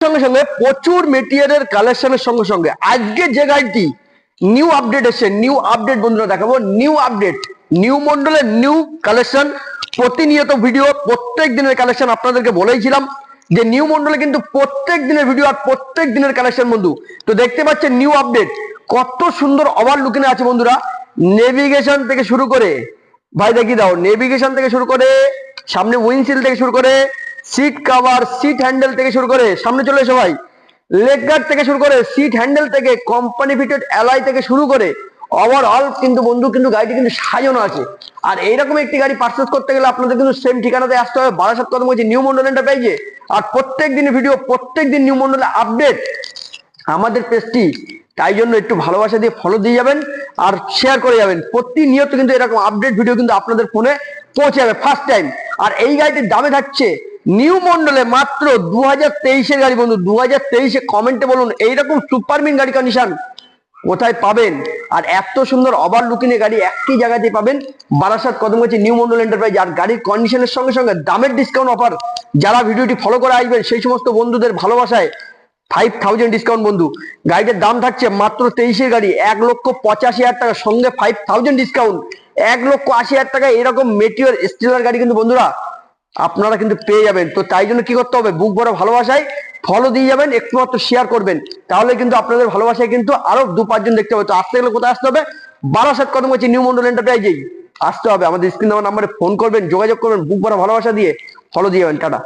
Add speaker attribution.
Speaker 1: সঙ্গে সঙ্গে প্রচুর মেটেরিয়ালের কালেকশনের সঙ্গে সঙ্গে আজকে যে গাড়িটি নিউ আপডেট এসছে, নিউ আপডেট বন্ধুরা দেখাবো, নিউ আপডেট, নিউ মডেলের নিউ কালেকশন, প্রতিনিয়ত ভিডিও, প্রত্যেক দিনের কালেকশন। আপনাদেরকে বলেইছিলাম যে নিউ মডেলে কিন্তু প্রত্যেক দিনের ভিডিও আর প্রত্যেক দিনের কালেকশন বন্ধু। তো দেখতে পাচ্ছেন নিউ আপডেট কত সুন্দর ওভার লুকিং আছে বন্ধুরা। নেভিগেশন থেকে শুরু করে, ভাই দেখিয়ে দাও, নেভিগেশন থেকে শুরু করে, সামনে উইন্ডশিল্ড থেকে শুরু করে, সিট কভার, সিট হ্যান্ডেল থেকে শুরু করে, সামনে চলে এসো ভাই, লেগ গার্ড থেকে শুরু করে, সিট হ্যান্ডেল থেকে, কোম্পানি ফিটেড অ্যালয় থেকে শুরু করে ওভারঅল কিন্তু বন্ধু কিন্তু গাড়িটি কিন্তু সাজানো আছে। আর এইরকম একটি গাড়ি পারচেস করতে গেলে আপনাদের কিন্তু সেম ঠিকানাতে আসতে হবে, বারাসাত কদম বলছি নিউ মন্ডল এন্টারপ্রাইজে। আর প্রত্যেক দিনের ভিডিও, প্রত্যেক দিন নিউ মন্ডলের আপডেট আমাদের পেজটি, তাই জন্য একটু ভালোবাসা দিয়ে ফলো দিয়ে যাবেন আর শেয়ার করে যাবেন। প্রতিনিয়ত কিন্তু এরকম আপডেট ভিডিও কিন্তু আপনাদের ফোনে পৌঁছে যাবে ফার্স্ট টাইম। আর এই গাড়িটির দামে থাকছে নিউ মন্ডলে মাত্র 2023-এর গাড়ি বন্ধু। 2023-এ কমেন্টে বলুন এইরকম সুপারমিন গাড়ি কন্ডিশন কোথায় পাবেন। আর এত সুন্দর ওভার লুকিং এর গাড়ি একটি জায়গাতেই পাবেন, বারাসাত কদমগাছি নিউ মন্ডল এন্টারপ্রাইজ। আর গাড়ির কন্ডিশনের সঙ্গে সঙ্গে দামের ডিসকাউন্ট অফার, যারা ভিডিওটি ফলো করে আসবেন সেই সমস্ত বন্ধুদের ভালোবাসায় 5000 ডিসকাউন্ট বন্ধু। গাড়িটার দাম থাকছে মাত্র 23-এর গাড়ি 1,85,000 টাকা, সঙ্গে 5000 ডিসকাউন্ট, 1,80,000 টাকা এরকম মেটিওর স্টিলার গাড়ি কিন্তু বন্ধুরা আপনারা কিন্তু পেয়ে যাবেন। তো তাই জন্য কি করতে হবে, বুক ভরা ভালোবাসায় ফলো দিয়ে যাবেন, একটু মাত্র শেয়ার করবেন, তাহলে কিন্তু আপনাদের ভালোবাসায় কিন্তু আরো 2-5 জন দেখতে হবে। তো আসতে গেলে কোথায় আসতে হবে, বারাসাত কদমগাছি নিউ মন্ডল এন্টারপ্রাইজেই আসতে হবে। আমাদের স্ক্রিন দেওয়া নাম্বারে ফোন করবেন, যোগাযোগ করবেন, বুক ভরা ভালোবাসা দিয়ে ফলো দিয়ে যাবেন। টাটা।